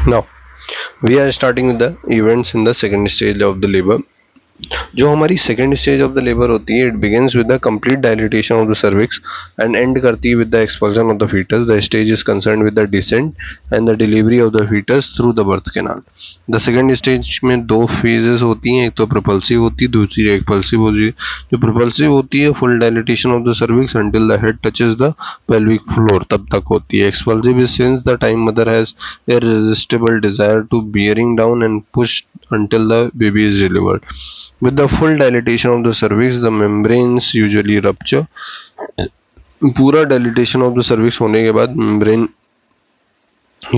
Now we are starting with the events in the second stage of the labor. जो हमारी second stage of the labour होती है, it begins with the complete dilatation of the cervix and end करती है with the expulsion of the foetus. The stage is concern with the descent and the delivery of the foetus through the birth canal. The second stage में दो phases होती हैं, एक तो propulsive होती है, दूसरी एक्सपल्सिव होती है. जो प्रोपल्सिव होती है full dilatation of the cervix until the head touches the pelvic floor, तब तक होती है. Expulsive is since the time mother has irresistible desire to bearing down and push until the baby is delivered. With the full dilatation of the cervix, the membranes usually rupture. पूरा dilatation of the cervix होने के बाद membrane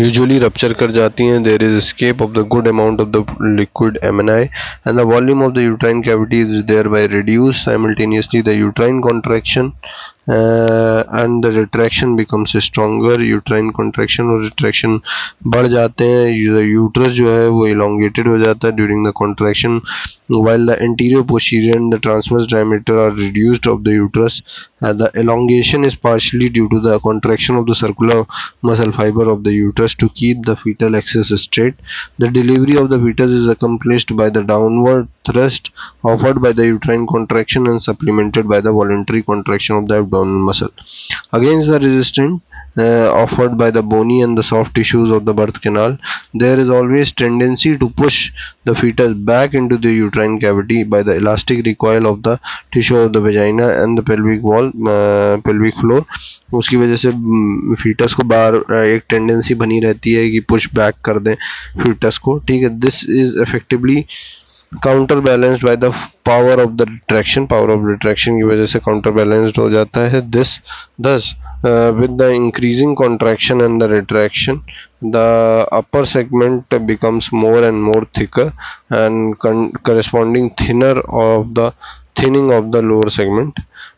usually rupture कर जाती हैं. There is escape of the good amount of the liquid amni and the volume of the uterine cavity is thereby reduced. Simultaneously, the uterine contraction and the retraction becomes stronger. uterine contraction और retraction बढ़ जाते हैं. uterus जो है वो elongated हो जाता है during the contraction, while the anterior, posterior and the transverse diameter are reduced of the uterus. The elongation is partially due to the contraction of the circular muscle fiber of the uterus to keep the fetal axis straight. The delivery of the fetus is accomplished by the downward thrust offered by the uterine contraction and supplemented by the voluntary contraction of the abdominal muscle. Against the resistance offered by the bony and the soft tissues of the birth canal, there is always tendency to push the fetus back into the uterine cavity by the elastic recoil of the tissue of the vagina and the pelvic wall, pelvic floor. उसकी वजह से foetus को बाहर एक tendency बनी रहती है कि पुश बैक कर दें फीटस को. ठीक है, this is effectively counter balanced by the power of the retraction. Power of retraction की वजह से काउंटर बैलेंस्ड हो जाता है. This thus with the increasing contraction and the retraction, the upper segment becomes more and more thicker and corresponding thinning of the lower segment.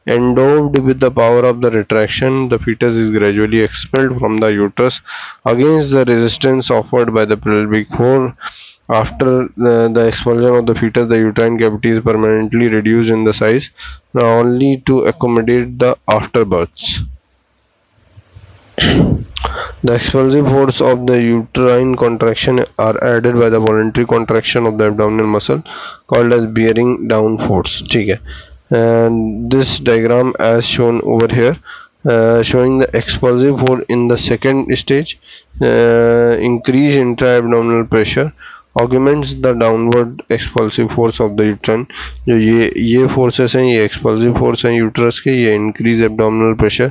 Endowed with the power of the retraction, the fetus is gradually expelled from the uterus against the resistance offered by the pelvic floor. After the expulsion of the fetus, the uterine cavity is permanently reduced in the size, only to accommodate the afterbirths. The expulsive force of the uterine contraction are added by the voluntary contraction of the abdominal muscle called as bearing down force. ठीक है, and this diagram as shown over here, showing the expulsive force in the second stage, increase intra-abdominal pressure augments the downward expulsive force of the uterine. जो ये forces हैं, ये एक्सपल्सिव force हैं uterus के, ये increase abdominal pressure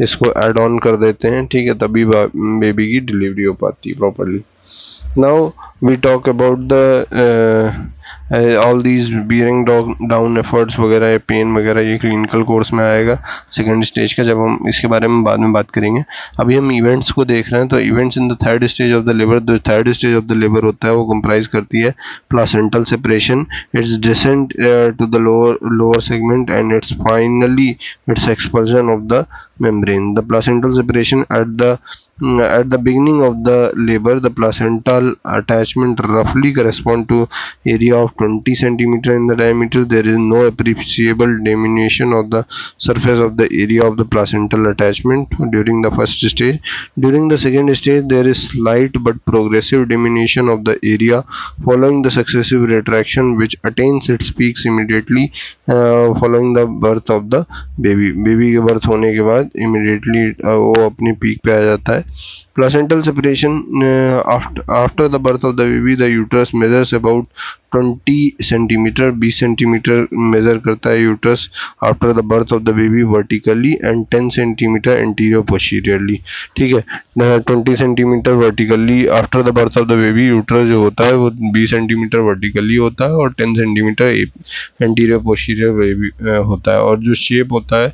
इसको add on कर देते हैं. ठीक है, तभी बेबी की डिलीवरी हो पाती है properly. Now we talk about the all these bearing down efforts वगैरह, पेन वगैरह, ये क्लिनिकल कोर्स में आएगा सेकेंड स्टेज का, जब हम इसके बारे में बाद में बात करेंगे. अभी हम इवेंट्स को देख रहे हैं. तो events in the third stage of the labour, जो third stage of the labour होता है वो कंप्राइज करती है placental separation, its descent to the lower segment and its finally its expulsion of the membrane. The placental separation at the beginning of the labor, the placental attachment roughly correspond to area of 20 cm in the diameter. There is no appreciable diminution of the surface of the area of the placental attachment during the first stage. During the second stage, there is slight but progressive diminution of the area following the successive retraction, which attains its peaks immediately following the birth of the baby. Baby के birth होने के बाद immediately वो अपनी peak पे आ जाता है. Placental separation after the birth of the baby, the uterus measures about 20 centimetre, 20 centimetre measure करता है uterus after the birth of the baby vertically and 10 centimetre anterior posteriorly. ठीक है, 20 centimetre vertically after the birth of the baby. Uterus जो होता है वो 20 centimetre vertically होता है और 10 सेंटीमीटर एंटीरियर पोस्टीरियर होता है. और जो शेप होता है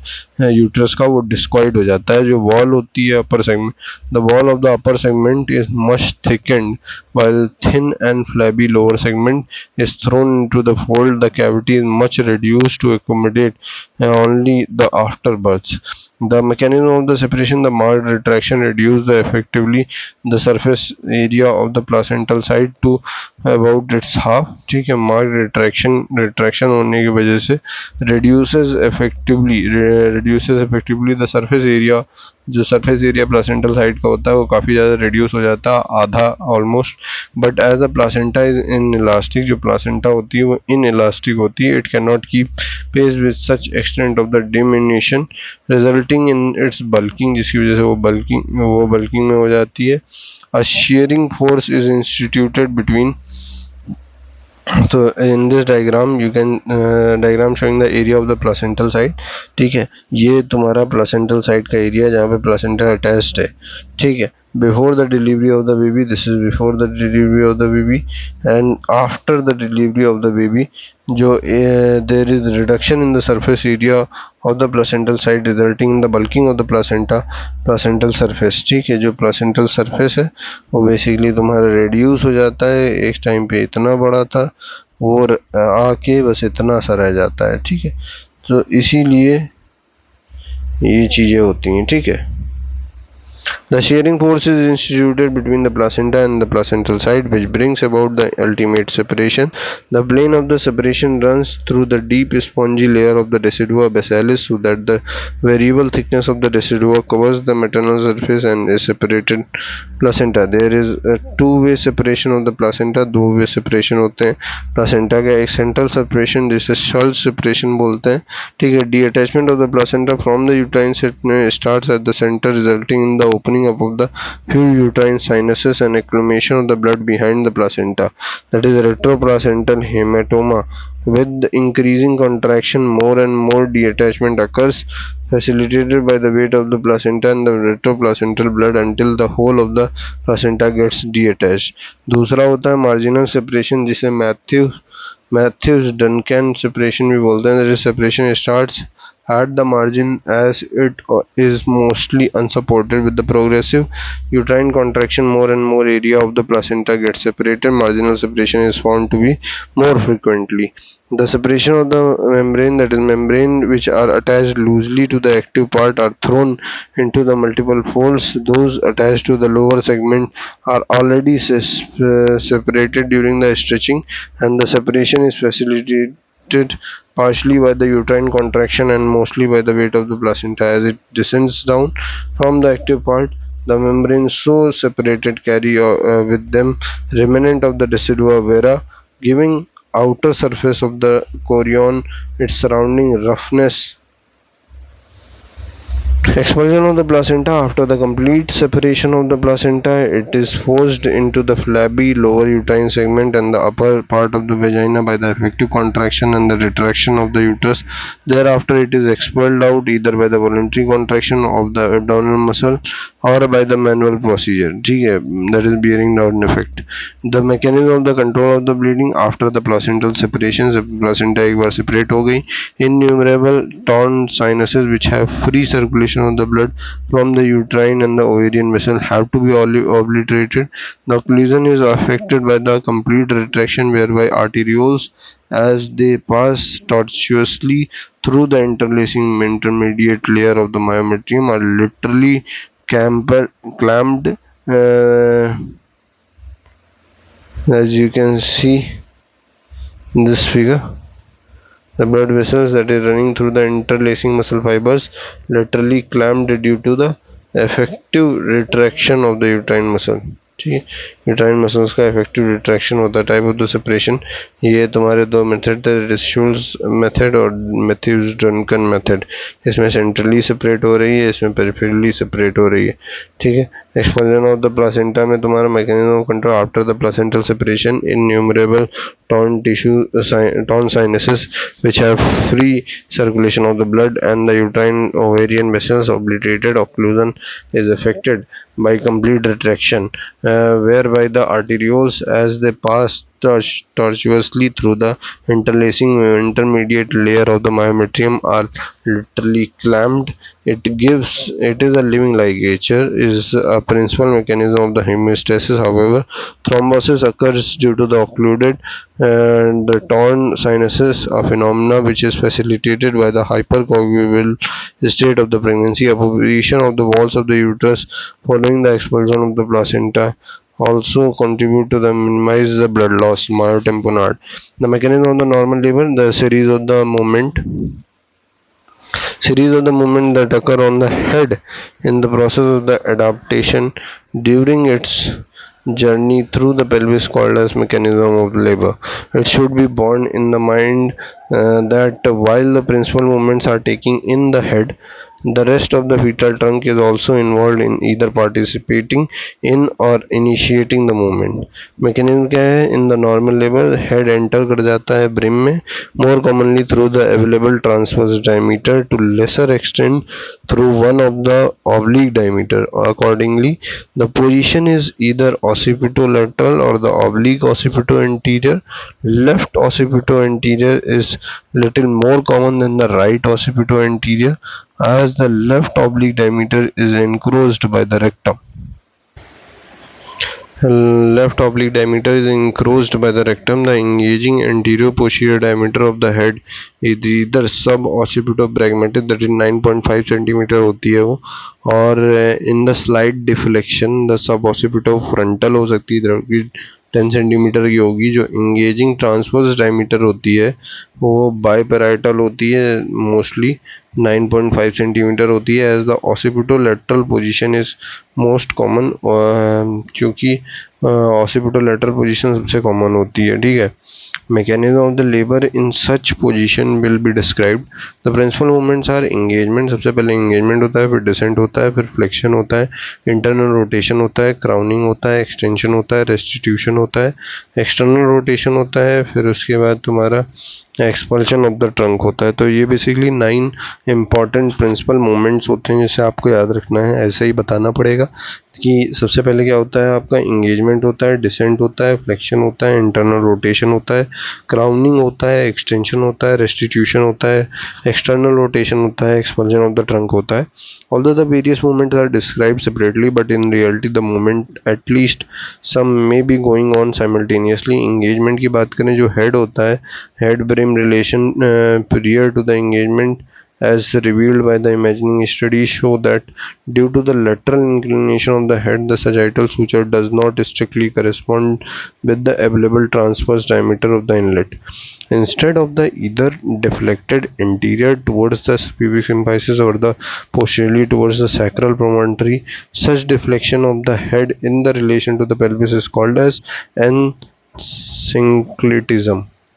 यूट्रस का वो डिस्क्वाइड हो जाता है. जो वॉल होती है upper segment, the wall of the upper segment is much thickened while thin and flabby lower segment is thrown into the fold. The cavity is much reduced to accommodate only the afterbirths. The mechanism of the separation, the marked retraction reduces the effectively the surface area of the placental side to about its half. ठीक है, marked retraction होने की वजह से reduces effectively the surface area जो surface area placental side का होता है वो काफ़ी ज़्यादा रिड्यूस हो जाता है, आधा almost. But as a placenta is inelastic, जो प्लासेंटा होती है वो इन इलास्टिक होती है। It can not keep pace with such extent of the diminution resulting in its bulking, जिसकी वजह से वो बल्किंग में हो जाती है। अ shearing force is instituted between, तो in this diagram you can diagram showing the area of the placental side. ठीक है, ये तुम्हारा प्लासेंटल साइड का एरिया है जहाँ पे प्लासेंटा अटैच्ड है। ठीक है, before the delivery of the baby, this is before the delivery of the baby, and after the delivery of the baby जो there is reduction in the surface area of the placental site resulting in the bulking of the placental surface. ठीक है, जो placental surface है वो basically तुम्हारा reduce हो जाता है। एक टाइम पे इतना बड़ा था, वो आके बस इतना सा रह जाता है। ठीक है, तो इसीलिए ये चीज़ें होती हैं। ठीक है, the shearing force is instituted between the placenta and the placental side, which brings about the ultimate separation. The plane of the separation runs through the deep spongy layer of the decidua basalis, so that the variable thickness of the decidua covers the maternal surface and is separated placenta. There is a two-way separation of the placenta, दो वे separation होते हैं placenta का। एक central separation जिसे Schultz separation बोलते हैं। ठीक है, detachment of the placenta from the uterine starts at the center, resulting in the opening up of the few uterine sinuses and accumulation of the blood behind the placenta, that is retroplacental hematoma. With increasing contraction, more and more detachment occurs, facilitated by the weight of the placenta and the retroplacental blood, until the whole of the placenta gets detached. दूसरा होता है marginal separation, जिसे Mathews डनकैन separation भी बोलते हैं। That is, separation starts at the margin as it is mostly unsupported. With the progressive uterine contraction, more and more area of the placenta gets separated. Marginal separation is found to be more frequently. The separation of the membrane, that is membrane which are attached loosely to the active part, are thrown into the multiple folds. Those attached to the lower segment are already separated during the stretching, and the separation is facilitated partially by the uterine contraction and mostly by the weight of the placenta. As it descends down from the active part, the membranes so separated carry with them remnant of the decidua vera, giving outer surface of the chorion its surrounding roughness. Expulsion of the placenta. After the complete separation of the placenta, it is forced into the flabby lower uterine segment and the upper part of the vagina by the effective contraction and the retraction of the uterus. Thereafter, it is expelled out either by the voluntary contraction of the abdominal muscle or by the manual procedure. That is bearing down effect. The mechanism of the control of the bleeding after the placental separation. जब placenta एक बार separate हो गई, innumerable torn sinuses which have free circulation of the blood from the uterine and the ovarian vessel have to be obliterated. The occlusion is affected by the complete retraction, whereby arterioles, as they pass tortuously through the interlacing intermediate layer of the myometrium, are literally clamped, as you can see in this figure. The blood vessels that is running through the interlacing muscle fibers laterally clamped due to the effective retraction of the uterine muscle. ठीक है, uterine muscles का effective retraction होता है। Type of the separation, ये तुम्हारे दो method थे, शुल्ट्ज method और मैथ्यूज डनकन मेथड। इसमें सेंट्रली सेपरेट हो रही है, इसमें पेरिफेरली सेपरेट हो रही है। ठीक है, एक्सपल्जन ऑफ द प्लासेंटा में तुम्हारा mechanism of control after the placental separation, innumerable torn sinuses which have free circulation of the blood and the uterine ovarian vessels obliterated. Occlusion is affected by complete retraction, whereby the arterioles, as they pass tortuously through the interlacing intermediate layer of the myometrium, are literally clamped. It is a living ligature, is a principal mechanism of the hemostasis. However, thrombosis occurs due to the occluded and the torn sinuses, a phenomena which is facilitated by the hypercoagulable state of the pregnancy. Appropriation of the walls of the uterus following the expulsion of the placenta also contribute to the minimize the blood loss. Myotamponade. The mechanism of the normal labor, the series of the movement Series of the movement that occur on the head in the process of the adaptation during its journey through the pelvis called as mechanism of labor. It should be borne in the mind that while the principal movements are taking in the head, the rest of the fetal trunk is also involved in either participating in or initiating the movement. Mechanism क्या है? In the normal labor, head enter कर जाता है brim में, more commonly through the available transverse diameter, to lesser extent through one of the oblique diameter. Accordingly, the position is either occipitolateral or the oblique occipito-anterior. Left occipito-anterior is little more common than the right occipito-anterior, as the left oblique diameter is encroached by the rectum. Left oblique diameter is encroached by the rectum. The engaging anterior posterior diameter of the head is either sub-occipito-brachmatic, that is 9.5 cm होती है वो, और in the slight deflection the sub-occipito-frontal हो सकती है, इधर की 10 centimetre की होगी. जो इंगेजिंग ट्रांसवर्स डायमीटर होती है वो बाइपेराइटल होती है, मोस्टली 9.5 सेंटीमीटर होती है. As the occipitolateral position is most common, क्योंकि ऑसिपिटोलेटरल पोजीशन सबसे कॉमन होती है. ठीक है. mechanism of the labor in such position will be described. The principal movements are engagement. सबसे पहले engagement होता है, फिर descent होता है, फिर flexion होता है, internal rotation होता है, crowning होता है, extension होता है, restitution होता है, external rotation होता है, फिर उसके बाद तुम्हारा एक्सपल्शन ऑफ द ट्रंक होता है. तो ये बेसिकली 9 इंपॉर्टेंट प्रिंसिपल मूवमेंट्स होते हैं जिसे आपको याद रखना है. ऐसे ही बताना पड़ेगा कि सबसे पहले क्या होता है, आपका इंगेजमेंट होता है, डिसेंट होता है, फ्लेक्शन होता है, इंटरनल रोटेशन होता है, क्राउनिंग होता है, एक्सटेंशन होता है, रेस्टिट्यूशन होता है, एक्सटर्नल रोटेशन होता है, एक्सपल्शन ऑफ द ट्रंक होता है. Although the various movements are described separately, but in reality the movement at least some may be going on simultaneously. Engagement की बात करें, जो head होता है, head brim relation prior to the engagement as revealed by the imagining studies show that due to the lateral inclination of the head, the sagittal suture does not strictly correspond with the available transverse diameter of the inlet. Instead of the either deflected anterior towards the pubic symphysis or the posteriorly towards the sacral promontory, such deflection of the head in the relation to the pelvis is called as ensynclitism.